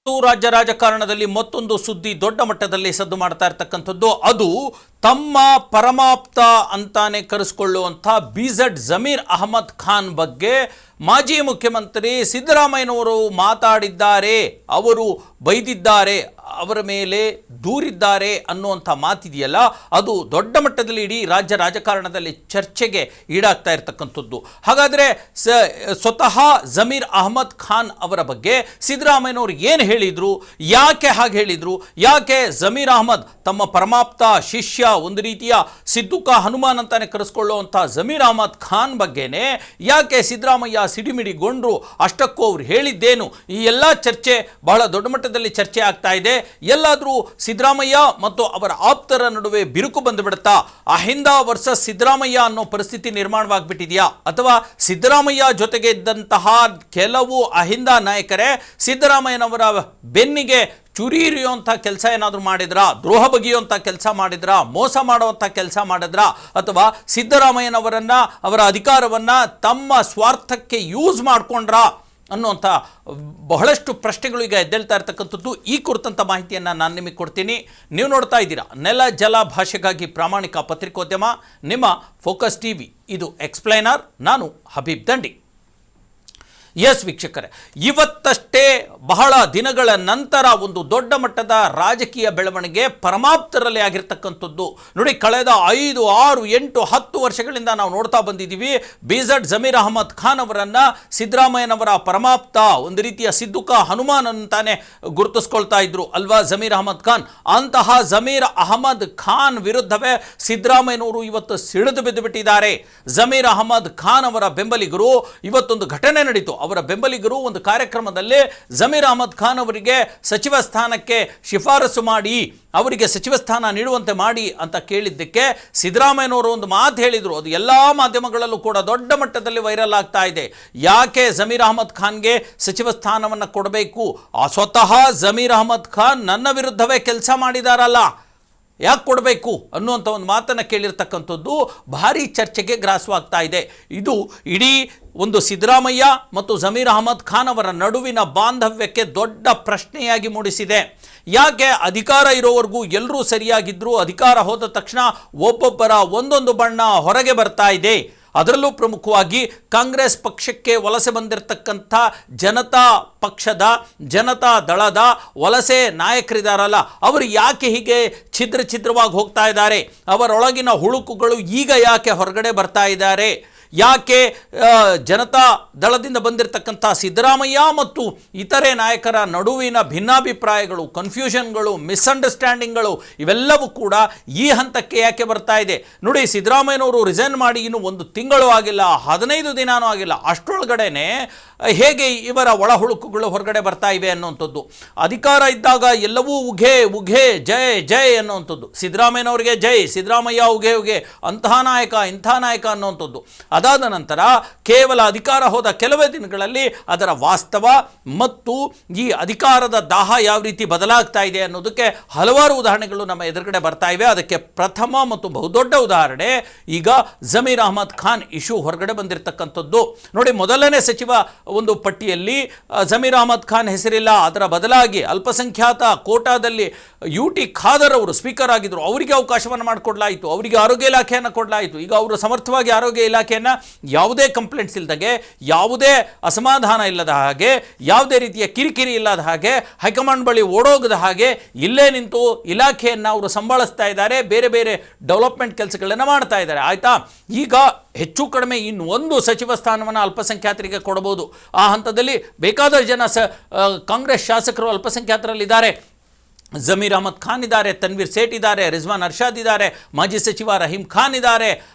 ರಾಜ್ಯ ರಾಜಕಾರಣದಲ್ಲಿ ಮತ್ತೊಂದು ಸುದ್ದಿ ದೊಡ್ಡ ಮಟ್ಟದಲ್ಲಿ ಸದ್ದು ಮಾಡ್ತಾ ಇರತಕ್ಕಂಥದ್ದು ಅದು ತಮ್ಮ ಪರಮಾಪ್ತ ಅಂತಾನೆ ಕರೆಸಿಕೊಳ್ಳುವಂಥ BZ ಜಮೀರ್ ಅಹಮದ್ ಖಾನ್ ಬಗ್ಗೆ ಮಾಜಿ ಮುಖ್ಯಮಂತ್ರಿ ಸಿದ್ದರಾಮಯ್ಯನವರು ಮಾತಾಡಿದ್ದಾರೆ, ಅವರು ಬೈದಿದ್ದಾರೆ, ಅವರ ಮೇಲೆ ದೂರಿದ್ದಾರೆ ಅನ್ನುವಂಥ ಮಾತಿದೆಯಲ್ಲ, ಅದು ದೊಡ್ಡ ಮಟ್ಟದಲ್ಲಿ ಇಡೀ ರಾಜ್ಯ ರಾಜಕಾರಣದಲ್ಲಿ ಚರ್ಚೆಗೆ ಈಡಾಗ್ತಾ ಇರತಕ್ಕಂಥದ್ದು. ಹಾಗಾದರೆ ಸ್ವತಃ ಜಮೀರ್ ಅಹಮದ್ ಖಾನ್ ಅವರ ಬಗ್ಗೆ ಸಿದ್ದರಾಮಯ್ಯನವರು ಏನು ಹೇಳಿದರು, ಯಾಕೆ ಹಾಗೆ ಹೇಳಿದರು, ಯಾಕೆ ಜಮೀರ್ ಅಹಮದ್ ತಮ್ಮ ಪರಮಾಪ್ತ ಶಿಷ್ಯ, ಒಂದು ರೀತಿಯ ಸಿದ್ದುಕ ಹನುಮಾನ್ ಅಂತಾನೆ ಕರೆಸ್ಕೊಳ್ಳುವಂಥ ಜಮೀರ್ ಅಹಮದ್ ಖಾನ್ ಬಗ್ಗೆನೇ ಯಾಕೆ ಸಿದ್ದರಾಮಯ್ಯ ಸಿಡಿಮಿಡಿಗೊಂಡ್ರು, ಅಷ್ಟಕ್ಕೂ ಅವ್ರು ಹೇಳಿದ್ದೇನು, ಈ ಎಲ್ಲ ಚರ್ಚೆ ಬಹಳ ದೊಡ್ಡ ಮಟ್ಟದಲ್ಲಿ ಚರ್ಚೆ ಆಗ್ತಾ ಇದೆ. ಎಲ್ಲಾದರೂ ಸಿದ್ದರಾಮಯ್ಯ ಮತ್ತು ಅವರ ಆಪ್ತರ ನಡುವೆ ಬಿರುಕು ಬಂದುಬಿಡುತ್ತಾ, ಅಹಿಂದ ವರ್ಸಸ್ ಸಿದ್ದರಾಮಯ್ಯ ಅನ್ನೋ ಪರಿಸ್ಥಿತಿ ನಿರ್ಮಾಣವಾಗ್ಬಿಟ್ಟಿದೆಯಾ, ಅಥವಾ ಸಿದ್ದರಾಮಯ್ಯ ಜೊತೆಗೆ ಇದ್ದಂತಹ ಕೆಲವು ಅಹಿಂದ ನಾಯಕರೇ ಸಿದ್ದರಾಮಯ್ಯನವರ ಬೆನ್ನಿಗೆ ಚುರಿ ಇರಿಯುವಂಥ ಕೆಲಸ ಏನಾದರೂ ಮಾಡಿದ್ರಾ, ದ್ರೋಹ ಬಗೆಯುವಂಥ ಕೆಲಸ ಮಾಡಿದ್ರಾ, ಮೋಸ ಮಾಡುವಂಥ ಕೆಲಸ ಮಾಡಿದ್ರಾ, ಅಥವಾ ಸಿದ್ದರಾಮಯ್ಯನವರನ್ನು ಅವರ ಅಧಿಕಾರವನ್ನು ತಮ್ಮ ಸ್ವಾರ್ಥಕ್ಕೆ ಯೂಸ್ ಮಾಡಿಕೊಂಡ್ರಾ ಅನ್ನುವಂಥ ಬಹಳಷ್ಟು ಪ್ರಶ್ನೆಗಳು ಈಗ ಎದ್ದೇಳ್ತಾ ಇರ್ತಕ್ಕಂಥದ್ದು. ಈ ಕುರಿತಂಥ ಮಾಹಿತಿಯನ್ನು ನಾನು ನಿಮಗೆ ಕೊಡ್ತೀನಿ. ನೀವು ನೋಡ್ತಾ ಇದ್ದೀರಾ ನೆಲ ಜಲ ಭಾಷೆಗಾಗಿ ಪ್ರಾಮಾಣಿಕ ಪತ್ರಿಕೋದ್ಯಮ ನಿಮ್ಮ ಫೋಕಸ್ ಟಿವಿ, ಇದು ಎಕ್ಸ್ಪ್ಲೈನರ್, ನಾನು ಹಬೀಬ್ ದಂಡಿ. ಎಸ್ ವೀಕ್ಷಕರೇ, ಇವತ್ತಷ್ಟೇ ಬಹಳ ದಿನಗಳ ನಂತರ ಒಂದು ದೊಡ್ಡ ಮಟ್ಟದ ರಾಜಕೀಯ ಬೆಳವಣಿಗೆ ಪರಮಾಪ್ತರಲ್ಲಿ ಆಗಿರ್ತಕ್ಕಂಥದ್ದು. ನೋಡಿ, ಕಳೆದ 5, 6, 8, 10 ವರ್ಷಗಳಿಂದ ನಾವು ನೋಡ್ತಾ ಬಂದಿದ್ದೀವಿ. BZ ಜಮೀರ್ ಅಹಮದ್ ಖಾನ್ ಅವರನ್ನು ಸಿದ್ದರಾಮಯ್ಯನವರ ಪರಮಾಪ್ತ, ಒಂದು ರೀತಿಯ ಸಿದ್ದುಕ ಹನುಮಾನ್ ಅಂತಾನೆ ಗುರುತಿಸ್ಕೊಳ್ತಾ ಇದ್ರು ಅಲ್ವಾ ಜಮೀರ್ ಅಹಮದ್ ಖಾನ್. ಅಂತಹ ಜಮೀರ್ ಅಹಮದ್ ಖಾನ್ ವಿರುದ್ಧವೇ ಸಿದ್ದರಾಮಯ್ಯನವರು ಇವತ್ತು ಸಿಡಿದು ಬಿದ್ದು ಬಿಟ್ಟಿದ್ದಾರೆ. ಜಮೀರ್ ಅಹಮದ್ ಖಾನ್ ಅವರ ಬೆಂಬಲಿಗರು, ಇವತ್ತೊಂದು ಘಟನೆ ನಡೀತು. ಅವರ ಬೆಂಬಲಿಗರು ಒಂದು ಕಾರ್ಯಕ್ರಮದಲ್ಲಿ ಜಮೀರ್ ಅಹಮದ್ ಖಾನ್ ಅವರಿಗೆ ಸಚಿವ ಸ್ಥಾನಕ್ಕೆ ಶಿಫಾರಸು ಮಾಡಿ, ಅವರಿಗೆ ಸಚಿವ ಸ್ಥಾನ ನೀಡುವಂತೆ ಮಾಡಿ ಅಂತ ಕೇಳಿದ್ದಕ್ಕೆ ಸಿದ್ದರಾಮಯ್ಯನವರು ಒಂದು ಮಾತು ಹೇಳಿದರು. ಅದು ಎಲ್ಲ ಮಾಧ್ಯಮಗಳಲ್ಲೂ ಕೂಡ ದೊಡ್ಡ ಮಟ್ಟದಲ್ಲಿ ವೈರಲ್ ಆಗ್ತಾ ಇದೆ. ಯಾಕೆ ಜಮೀರ್ ಅಹಮದ್ ಖಾನ್ಗೆ ಸಚಿವ ಸ್ಥಾನವನ್ನು ಕೊಡಬೇಕು, ಸ್ವತಃ ಜಮೀರ್ ಅಹಮದ್ ಖಾನ್ ನನ್ನ ವಿರುದ್ಧವೇ ಕೆಲಸ ಮಾಡಿದಾರಲ್ಲ, ಯಾಕೆ ಕೊಡಬೇಕು ಅನ್ನುವಂಥ ಒಂದು ಮಾತನ್ನು ಕೇಳಿರ್ತಕ್ಕಂಥದ್ದು ಭಾರಿ ಚರ್ಚೆಗೆ ಗ್ರಾಸವಾಗ್ತಾ ಇದೆ. ಇದು ಇಡೀ ಒಂದು ಸಿದ್ದರಾಮಯ್ಯ ಮತ್ತು ಜಮೀರ್ ಅಹಮದ್ ಖಾನ್ ಅವರ ನಡುವಿನ ಬಾಂಧವ್ಯಕ್ಕೆ ದೊಡ್ಡ ಪ್ರಶ್ನೆಯಾಗಿ ಮೂಡಿಸಿದೆ. ಯಾಕೆ ಅಧಿಕಾರ ಇರೋವರೆಗೂ ಎಲ್ಲರೂ ಸರಿಯಾಗಿದ್ದರು, ಅಧಿಕಾರ ಹೋದ ತಕ್ಷಣ ಒಬ್ಬೊಬ್ಬರ ಒಂದೊಂದು ಬಣ್ಣ ಹೊರಗೆ ಬರ್ತಾ ಇದೆ. ಅದರಲ್ಲೂ ಪ್ರಮುಖವಾಗಿ ಕಾಂಗ್ರೆಸ್ ಪಕ್ಷಕ್ಕೆ ವಲಸೆ ಬಂದಿರತಕ್ಕಂಥ ಜನತಾ ಪಕ್ಷದ, ಜನತಾ ದಳದ ವಲಸೆ ನಾಯಕರಿದ್ದಾರಲ್ಲ, ಅವರು ಯಾಕೆ ಹೀಗೆ ಛಿದ್ರವಾಗಿ ಹೋಗ್ತಾ ಇದ್ದಾರೆ, ಅವರೊಳಗಿನ ಹುಳುಕುಗಳು ಈಗ ಯಾಕೆ ಹೊರಗಡೆ ಬರ್ತಾ ಇದ್ದಾರೆ, ಯಾಕೆ ಜನತಾ ದಳದಿಂದ ಬಂದಿರತಕ್ಕಂಥ ಸಿದ್ದರಾಮಯ್ಯ ಮತ್ತು ಇತರೆ ನಾಯಕರ ನಡುವಿನ ಭಿನ್ನಾಭಿಪ್ರಾಯಗಳು, ಕನ್ಫ್ಯೂಷನ್ಗಳು, ಮಿಸ್ಅಂಡರ್ಸ್ಟ್ಯಾಂಡಿಂಗ್ಗಳು ಇವೆಲ್ಲವೂ ಕೂಡ ಈ ಹಂತಕ್ಕೆ ಯಾಕೆ ಬರ್ತಾ ಇದೆ. ನೋಡಿ, ಸಿದ್ದರಾಮಯ್ಯನವರು ರಿಸೈನ್ ಮಾಡಿ ಇನ್ನು 1 ತಿಂಗಳು ಆಗಿಲ್ಲ, 15 ದಿನಾನೂ ಆಗಿಲ್ಲ, ಅಷ್ಟರೊಳಗಡೆನೆ ಹೇಗೆ ಇವರ ಒಳಹುಳುಕುಗಳು ಹೊರಗಡೆ ಬರ್ತಾ ಇವೆ ಅನ್ನುವಂಥದ್ದು. ಅಧಿಕಾರ ಇದ್ದಾಗ ಎಲ್ಲವೂ ಉಘೆ ಉಘೆ ಜೈ ಜೈ ಅನ್ನುವಂಥದ್ದು, ಸಿದ್ದರಾಮಯ್ಯನವರಿಗೆ ಜೈ, ಸಿದ್ದರಾಮಯ್ಯ ಉಘೆ ಉಘೆ, ಅಂತಹ ನಾಯಕ ಇಂಥ ನಾಯಕ ಅನ್ನುವಂಥದ್ದು. ಅದಾದ ನಂತರ ಕೇವಲ ಅಧಿಕಾರ ಹೋದ ಕೆಲವೇ ದಿನಗಳಲ್ಲಿ ಅದರ ವಾಸ್ತವ ಮತ್ತು ಈ ಅಧಿಕಾರದ ದಾಹ ಯಾವ ರೀತಿ ಬದಲಾಗ್ತಾ ಇದೆ ಅನ್ನೋದಕ್ಕೆ ಹಲವಾರು ಉದಾಹರಣೆಗಳು ನಮ್ಮ ಎದುರುಗಡೆ ಬರ್ತಾ ಇವೆ. ಅದಕ್ಕೆ ಪ್ರಥಮ ಮತ್ತು ಬಹುದೊಡ್ಡ ಉದಾಹರಣೆ ಈಗ ಜಮೀರ್ ಅಹಮದ್ ಖಾನ್ ಇಶ್ಯೂ ಹೊರಗಡೆ ಬಂದಿರತಕ್ಕಂಥದ್ದು. ನೋಡಿ, ಮೊದಲನೇ ಸಚಿವ ಒಂದು ಪಟ್ಟಿಯಲ್ಲಿ ಜಮೀರ್ ಅಹಮದ್ ಖಾನ್ ಹೆಸರಿಲ್ಲ, ಅದರ ಬದಲಾಗಿ ಅಲ್ಪಸಂಖ್ಯಾತ ಕೋಟಾದಲ್ಲಿ UT ಖಾದರ್ ಅವರು ಸ್ಪೀಕರ್ ಆಗಿದ್ದರು, ಅವರಿಗೆ ಅವಕಾಶವನ್ನು ಮಾಡಿಕೊಡ್ಲಾಯಿತು, ಅವರಿಗೆ ಆರೋಗ್ಯ ಇಲಾಖೆಯನ್ನು ಕೊಡಲಾಯಿತು. ಈಗ ಅವರು ಸಮರ್ಥವಾಗಿ ಆರೋಗ್ಯ ಇಲಾಖೆಯನ್ನು ಯಾವುದೇ ಕಂಪ್ಲೇಂಟ್ಸ್ ಇಲ್ಲದಾಗೆ, ಯಾವುದೇ ಅಸಮಾಧಾನ ಇಲ್ಲದ ಹಾಗೆ, ಯಾವುದೇ ರೀತಿಯ ಕಿರಿಕಿರಿ ಇಲ್ಲದ ಹಾಗೆ, ಹೈಕಮಾಂಡ್ ಬಳಿ ಓಡೋಗದ ಹಾಗೆ ಇಲ್ಲೇ ನಿಂತು ಇಲಾಖೆಯನ್ನು ಅವರು ಸಂಭಾಳಿಸ್ತಾ ಇದ್ದಾರೆ, ಬೇರೆ ಬೇರೆ ಡೆವಲಪ್ಮೆಂಟ್ ಕೆಲಸಗಳನ್ನು ಮಾಡ್ತಾ ಇದ್ದಾರೆ. ಆಯಿತಾ, ಈಗ ಹೆಚ್ಚು ಕಡಿಮೆ ಇನ್ನೊಂದು ಸಚಿವ ಸ್ಥಾನವನ್ನು ಅಲ್ಪಸಂಖ್ಯಾತರಿಗೆ ಕೊಡಬಹುದು. ಆ ಹಂತದಲ್ಲಿ ಬೇಕಾದ ಜನ ಕಾಂಗ್ರೆಸ್ ಶಾಸಕರು ಅಲ್ಪಸಂಖ್ಯಾತರಲ್ಲಿದ್ದಾರೆ. ಜಮೀರ್ ಅಹಮದ್ ಖಾನ್ ಇದ್ದಾರೆ, ತನ್ವೀರ್ ಸೇಠ್ ಇದ್ದಾರೆ, ರಿಜ್ವಾನ್ ಅರ್ಷಾದ್ ಇದ್ದಾರೆ, ಮಾಜಿ ಸಚಿವ ರಹೀಂ ಖಾನ್ ಇದ್ದಾರೆ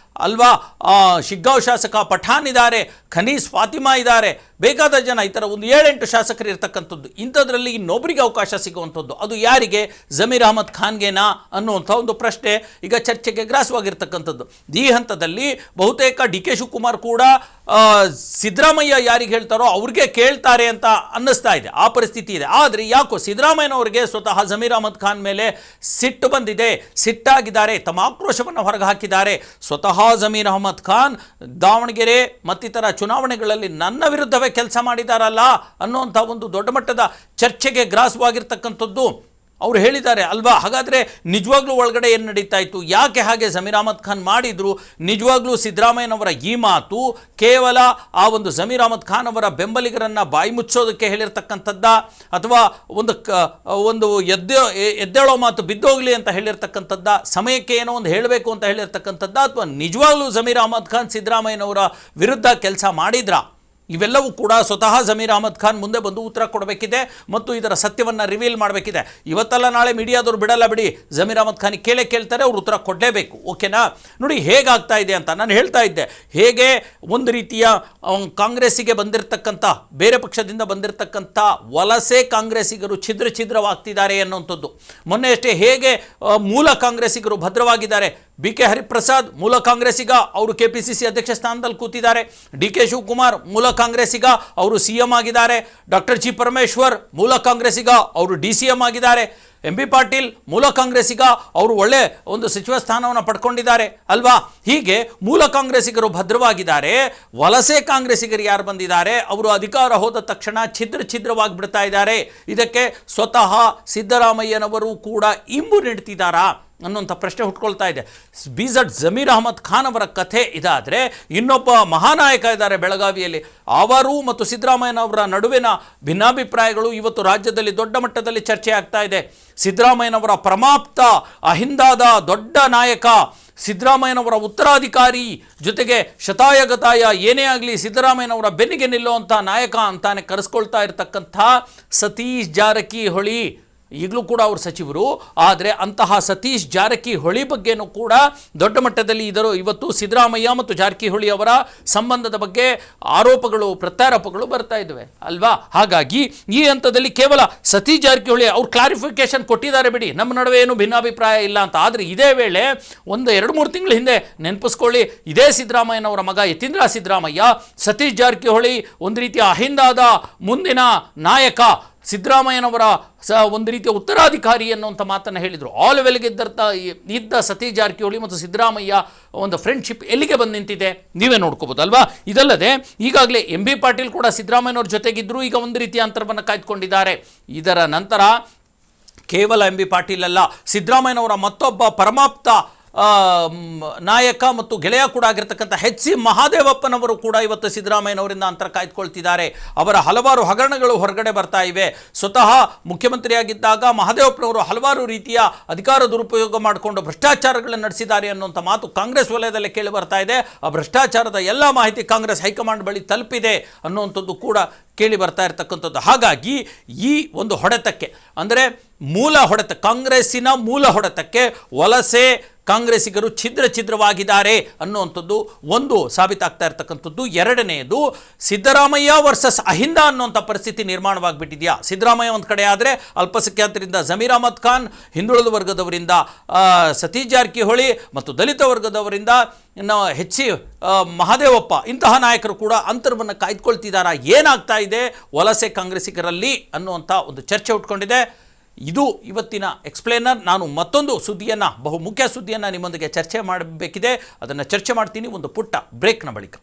ಅಲ್ವಾ, ಶಿಗ್ಗಾಂವ್ ಶಾಸಕ ಪಠಾಣ್ ಇದ್ದಾರೆ, ಖನೀಸ್ ಫಾತಿಮಾ ಇದ್ದಾರೆ, ಬೇಕಾದ ಜನ, ಈ ಥರ ಒಂದು 7-8 ಶಾಸಕರು ಇರ್ತಕ್ಕಂಥದ್ದು. ಇಂಥದ್ರಲ್ಲಿ ಇನ್ನೊಬ್ಬರಿಗೆ ಅವಕಾಶ ಸಿಗುವಂಥದ್ದು ಅದು ಯಾರಿಗೆ, ಜಮೀರ್ ಅಹಮದ್ ಖಾನ್ಗೆನಾ ಅನ್ನುವಂಥ ಒಂದು ಪ್ರಶ್ನೆ ಈಗ ಚರ್ಚೆಗೆ ಗ್ರಾಸವಾಗಿರ್ತಕ್ಕಂಥದ್ದು. ಈ ಹಂತದಲ್ಲಿ ಬಹುತೇಕ DK ಶಿವಕುಮಾರ್ ಕೂಡ ಸಿದ್ದರಾಮಯ್ಯ ಯಾರಿಗೆ ಹೇಳ್ತಾರೋ ಅವ್ರಿಗೆ ಕೇಳ್ತಾರೆ ಅಂತ ಅನ್ನಿಸ್ತಾ ಇದೆ, ಆ ಪರಿಸ್ಥಿತಿ ಇದೆ. ಆದರೆ ಯಾಕೋ ಸಿದ್ದರಾಮಯ್ಯನವರಿಗೆ ಸ್ವತಃ ಜಮೀರ್ ಅಹಮದ್ ಖಾನ್ ಮೇಲೆ ಸಿಟ್ಟು ಬಂದಿದೆ, ಸಿಟ್ಟಾಗಿದ್ದಾರೆ, ತಮ್ಮ ಆಕ್ರೋಶವನ್ನು ಹೊರಗೆ ಹಾಕಿದ್ದಾರೆ. ಸ್ವತಃ ಜಮೀರ್ ಅಹಮದ್ ಖಾನ್ ದಾವಣಗೆರೆ ಮತ್ತಿತರ ಚುನಾವಣೆಗಳಲ್ಲಿ ನನ್ನ ವಿರುದ್ಧವೇ ಕೆಲಸ ಮಾಡಿದಾರಲ್ಲ ಅನ್ನುವಂಥ ಒಂದು ದೊಡ್ಡ ಮಟ್ಟದ ಚರ್ಚೆಗೆ ಗ್ರಾಸವಾಗಿರ್ತಕ್ಕಂಥದ್ದು ಅವರು ಹೇಳಿದ್ದಾರೆ ಅಲ್ವಾ. ಹಾಗಾದರೆ ನಿಜವಾಗ್ಲೂ ಒಳಗಡೆ ಏನು ನಡೀತಾ ಇತ್ತು, ಯಾಕೆ ಹಾಗೆ ಜಮೀರ್ ಅಹಮದ್ ಖಾನ್ ಮಾಡಿದರು? ನಿಜವಾಗ್ಲೂ ಸಿದ್ದರಾಮಯ್ಯನವರ ಈ ಮಾತು ಕೇವಲ ಆ ಒಂದು ಜಮೀರ್ ಅಹಮದ್ ಖಾನ್ ಅವರ ಬೆಂಬಲಿಗರನ್ನು ಬಾಯಿ ಮುಚ್ಚೋದಕ್ಕೆ ಹೇಳಿರ್ತಕ್ಕಂಥದ್ದ, ಅಥವಾ ಒಂದು ಎದ್ದೇಳೋ ಮಾತು ಬಿದ್ದೋಗಲಿ ಅಂತ ಹೇಳಿರ್ತಕ್ಕಂಥದ್ದ, ಸಮಯಕ್ಕೆ ಏನೋ ಒಂದು ಹೇಳಬೇಕು ಅಂತ ಹೇಳಿರ್ತಕ್ಕಂಥದ್ದ, ಅಥವಾ ನಿಜವಾಗ್ಲೂ ಜಮೀರ್ ಅಹಮದ್ ಖಾನ್ ಸಿದ್ದರಾಮಯ್ಯನವರ ವಿರುದ್ಧ ಕೆಲಸ ಮಾಡಿದ್ರಾ? ಇವೆಲ್ಲವೂ ಕೂಡ ಸ್ವತಃ ಜಮೀರ್ ಅಹಮದ್ ಖಾನ್ ಮುಂದೆ ಬಂದು ಉತ್ತರ ಕೊಡಬೇಕಿದೆ ಮತ್ತು ಇದರ ಸತ್ಯವನ್ನು ರಿವೀಲ್ ಮಾಡಬೇಕಿದೆ. ಇವತ್ತಲ್ಲ ನಾಳೆ ಮೀಡಿಯಾದವರು ಬಿಡಲ್ಲ ಬಿಡಿ, ಜಮೀರ್ ಅಹಮದ್ ಖಾನಿಗೆ ಕೇಳ್ತಾರೆ, ಅವರು ಉತ್ತರ ಕೊಡಲೇಬೇಕು. ಓಕೆನಾ? ನೋಡಿ ಹೇಗಾಗ್ತಾ ಇದೆ ಅಂತ ನಾನು ಹೇಳ್ತಾ ಇದ್ದೆ. ಹೇಗೆ ಒಂದು ರೀತಿಯ ಕಾಂಗ್ರೆಸ್ಸಿಗೆ ಬಂದಿರತಕ್ಕಂಥ, ಬೇರೆ ಪಕ್ಷದಿಂದ ಬಂದಿರತಕ್ಕಂಥ ವಲಸೆ ಕಾಂಗ್ರೆಸ್ಸಿಗರು ಛಿದ್ರವಾಗ್ತಿದ್ದಾರೆ ಅನ್ನುವಂಥದ್ದು. ಮೊನ್ನೆ ಅಷ್ಟೇ ಹೇಗೆ ಮೂಲ ಕಾಂಗ್ರೆಸ್ಸಿಗರು ಭದ್ರವಾಗಿದ್ದಾರೆ. ಬಿ ಕೆ ಹರಿಪ್ರಸಾದ್ ಮೂಲ ಕಾಂಗ್ರೆಸ್ಸಿಗ, ಅವರು ಕೆಪಿಸಿಸಿ ಅಧ್ಯಕ್ಷ ಸ್ಥಾನದಲ್ಲಿ ಕೂತಿದ್ದಾರೆ. ಡಿ ಕೆ ಶಿವಕುಮಾರ್ ಮೂಲ ಕಾಂಗ್ರೆಸ್ಸಿಗ, ಅವರು CM ಆಗಿದ್ದಾರೆ. ಡಾಕ್ಟರ್ ಜಿ ಪರಮೇಶ್ವರ್ ಮೂಲ ಕಾಂಗ್ರೆಸ್ಸಿಗ, ಅವರು DCM ಆಗಿದ್ದಾರೆ. MB ಪಾಟೀಲ್ ಮೂಲ ಕಾಂಗ್ರೆಸ್ಸಿಗ, ಅವರು ಒಳ್ಳೆ ಒಂದು ಸಚಿವ ಸ್ಥಾನವನ್ನು ಪಡ್ಕೊಂಡಿದ್ದಾರೆ ಅಲ್ವಾ. ಹೀಗೆ ಮೂಲ ಕಾಂಗ್ರೆಸ್ಸಿಗರು ಭದ್ರವಾಗಿದ್ದಾರೆ. ವಲಸೆ ಕಾಂಗ್ರೆಸ್ಸಿಗರು ಯಾರು ಬಂದಿದ್ದಾರೆ, ಅವರು ಅಧಿಕಾರ ಹೋದ ತಕ್ಷಣ ಛಿದ್ರವಾಗಿ ಬಿಡ್ತಾ ಇದ್ದಾರೆ. ಇದಕ್ಕೆ ಸ್ವತಃ ಸಿದ್ದರಾಮಯ್ಯನವರು ಕೂಡ ಇಂಬು ನೀಡ್ತಿದ್ದಾರಾ ಅನ್ನುವಂಥ ಪ್ರಶ್ನೆ ಹುಟ್ಕೊಳ್ತಾ ಇದೆ. BZ ಜಮೀರ್ ಅಹಮದ್ ಖಾನ್ ಅವರ ಕಥೆ ಇದಾದರೆ, ಇನ್ನೊಬ್ಬ ಮಹಾನಾಯಕ ಇದ್ದಾರೆ ಬೆಳಗಾವಿಯಲ್ಲಿ. ಅವರು ಮತ್ತು ಸಿದ್ದರಾಮಯ್ಯನವರ ನಡುವಿನ ಭಿನ್ನಾಭಿಪ್ರಾಯಗಳು ಇವತ್ತು ರಾಜ್ಯದಲ್ಲಿ ದೊಡ್ಡ ಮಟ್ಟದಲ್ಲಿ ಚರ್ಚೆ ಆಗ್ತಾ ಇದೆ. ಸಿದ್ದರಾಮಯ್ಯನವರ ಪ್ರಮಾಪ್ತ, ಅಹಿಂದಾದ ದೊಡ್ಡ ನಾಯಕ, ಸಿದ್ದರಾಮಯ್ಯನವರ ಉತ್ತರಾಧಿಕಾರಿ, ಜೊತೆಗೆ ಶತಾಯಗತಾಯ ಏನೇ ಆಗಲಿ ಸಿದ್ದರಾಮಯ್ಯನವರ ಬೆನ್ನಿಗೆ ನಿಲ್ಲುವಂಥ ನಾಯಕ ಅಂತಾನೆ ಕರೆಸ್ಕೊಳ್ತಾ ಇರತಕ್ಕಂಥ ಸತೀಶ್ ಜಾರಕಿಹೊಳಿ, ಈಗಲೂ ಕೂಡ ಅವರು ಸಚಿವರು. ಆದರೆ ಅಂತಹ ಸತೀಶ್ ಜಾರಕಿಹೊಳಿ ಬಗ್ಗೆನೂ ಕೂಡ ದೊಡ್ಡ ಮಟ್ಟದಲ್ಲಿ ಇವತ್ತು ಸಿದ್ದರಾಮಯ್ಯ ಮತ್ತು ಜಾರಕಿಹೊಳಿ ಅವರ ಸಂಬಂಧದ ಬಗ್ಗೆ ಆರೋಪಗಳು ಪ್ರತ್ಯಾರೋಪಗಳು ಬರ್ತಾ ಇದ್ದಾವೆ ಅಲ್ವಾ. ಹಾಗಾಗಿ ಈ ಹಂತದಲ್ಲಿ ಕೇವಲ ಸತೀಶ್ ಜಾರಕಿಹೊಳಿ ಅವ್ರು ಕ್ಲಾರಿಫಿಕೇಶನ್ ಕೊಟ್ಟಿದ್ದಾರೆ ಬಿಡಿ, ನಮ್ಮ ನಡುವೆ ಏನು ಭಿನ್ನಾಭಿಪ್ರಾಯ ಇಲ್ಲ ಅಂತ. ಆದರೆ ಇದೇ ವೇಳೆ ಒಂದು 2-3 ತಿಂಗಳ ಹಿಂದೆ ನೆನಪಿಸ್ಕೊಳ್ಳಿ, ಇದೇ ಸಿದ್ದರಾಮಯ್ಯನವರ ಮಗ ಯತೀಂದ್ರ ಸಿದ್ದರಾಮಯ್ಯ ಸತೀಶ್ ಜಾರಕಿಹೊಳಿ ಒಂದು ರೀತಿಯ ಅಹಿಂದಾದ ಮುಂದಿನ ನಾಯಕ, ಸಿದ್ದರಾಮಯ್ಯನವರ ಒಂದು ರೀತಿಯ ಉತ್ತರಾಧಿಕಾರಿ ಅನ್ನುವಂಥ ಮಾತನ್ನು ಹೇಳಿದರು. ಆಲ್ ವೆಲ್ಗೆ ಇದ್ದ ಸತೀಶ್ ಜಾರಕಿಹೊಳಿ ಮತ್ತು ಸಿದ್ದರಾಮಯ್ಯ ಒಂದು ಫ್ರೆಂಡ್ಶಿಪ್ ಎಲ್ಲಿಗೆ ಬಂದು ನಿಂತಿದೆ ನೀವೇ ನೋಡ್ಕೋಬೋದು ಅಲ್ವಾ. ಇದಲ್ಲದೆ ಈಗಾಗಲೇ MB ಪಾಟೀಲ್ ಕೂಡ ಸಿದ್ದರಾಮಯ್ಯನವ್ರ ಜೊತೆಗಿದ್ದರು, ಈಗ ಒಂದು ರೀತಿಯ ಅಂತರವನ್ನು ಕಾಯ್ದುಕೊಂಡಿದ್ದಾರೆ. ಇದರ ನಂತರ ಕೇವಲ MB ಪಾಟೀಲ್ ಅಲ್ಲ, ಸಿದ್ದರಾಮಯ್ಯನವರ ಮತ್ತೊಬ್ಬ ಪರಮಾಪ್ತ ನಾಯಕ ಮತ್ತು ಗೆಳೆಯ ಕೂಡ ಆಗಿರ್ತಕ್ಕಂಥ HC ಮಹಾದೇವಪ್ಪನವರು ಕೂಡ ಇವತ್ತು ಸಿದ್ದರಾಮಯ್ಯನವರಿಂದ ಅಂತರ ಕಾಯ್ದುಕೊಳ್ತಿದ್ದಾರೆ. ಅವರ ಹಲವಾರು ಹಗರಣಗಳು ಹೊರಗಡೆ ಬರ್ತಾ ಇವೆ. ಸ್ವತಃ ಮುಖ್ಯಮಂತ್ರಿಯಾಗಿದ್ದಾಗ ಮಹಾದೇವಪ್ಪನವರು ಹಲವಾರು ರೀತಿಯ ಅಧಿಕಾರ ದುರುಪಯೋಗ ಮಾಡಿಕೊಂಡು ಭ್ರಷ್ಟಾಚಾರಗಳನ್ನು ನಡೆಸಿದ್ದಾರೆ ಅನ್ನುವಂಥ ಮಾತು ಕಾಂಗ್ರೆಸ್ ವಲಯದಲ್ಲೇ ಕೇಳಿ ಬರ್ತಾ ಇದೆ. ಆ ಭ್ರಷ್ಟಾಚಾರದ ಎಲ್ಲ ಮಾಹಿತಿ ಕಾಂಗ್ರೆಸ್ ಹೈಕಮಾಂಡ್ ಬಳಿ ತಲುಪಿದೆ ಅನ್ನುವಂಥದ್ದು ಕೂಡ ಕೇಳಿ ಬರ್ತಾ ಇರತಕ್ಕಂಥದ್ದು. ಹಾಗಾಗಿ ಈ ಒಂದು ಹೊಡೆತಕ್ಕೆ, ಅಂದರೆ ಮೂಲ ಹೊಡೆತ, ಕಾಂಗ್ರೆಸ್ಸಿನ ಮೂಲ ಹೊಡೆತಕ್ಕೆ ವಲಸೆ ಕಾಂಗ್ರೆಸ್ಸಿಗರು ಛಿದ್ರವಾಗಿದ್ದಾರೆ ಅನ್ನುವಂಥದ್ದು ಒಂದು ಸಾಬೀತಾಗ್ತಾ ಇರ್ತಕ್ಕಂಥದ್ದು. ಎರಡನೆಯದು, ಸಿದ್ದರಾಮಯ್ಯ ವರ್ಸಸ್ ಅಹಿಂದ ಅನ್ನುವಂಥ ಪರಿಸ್ಥಿತಿ ನಿರ್ಮಾಣವಾಗಿಬಿಟ್ಟಿದೆಯಾ. ಸಿದ್ದರಾಮಯ್ಯ ಒಂದು ಕಡೆ ಆದರೆ ಅಲ್ಪಸಂಖ್ಯಾತರಿಂದ ಜಮೀರ್ ಅಹಮದ್ ಖಾನ್, ಹಿಂದುಳಿದ ವರ್ಗದವರಿಂದ ಸತೀಶ್ ಜಾರಕಿಹೊಳಿ ಮತ್ತು ದಲಿತ ವರ್ಗದವರಿಂದ HC ಮಹಾದೇವಪ್ಪ, ಇಂತಹ ನಾಯಕರು ಕೂಡ ಅಂತರವನ್ನು ಕಾಯ್ದುಕೊಳ್ತಿದ್ದಾರಾ, ಏನಾಗ್ತಾ ಇದೆ ವಲಸೆ ಕಾಂಗ್ರೆಸ್ಸಿಗರಲ್ಲಿ ಅನ್ನುವಂಥ ಒಂದು ಚರ್ಚೆ ಹುಟ್ಕೊಂಡಿದೆ. ಇದು ಇವತ್ತಿನ ಎಕ್ಸ್ಪ್ಲೇನರ್. ನಾನು ಮತ್ತೊಂದು ಸುದ್ದಿಯನ್ನು, ಬಹುಮುಖ್ಯ ಸುದ್ದಿಯನ್ನು ನಿಮ್ಮೊಂದಿಗೆ ಚರ್ಚೆ ಮಾಡಬೇಕಿದೆ. ಅದನ್ನು ಚರ್ಚೆ ಮಾಡ್ತೀನಿ ಒಂದು ಪುಟ್ಟ ಬ್ರೇಕ್ನ ಬಳಿಕ.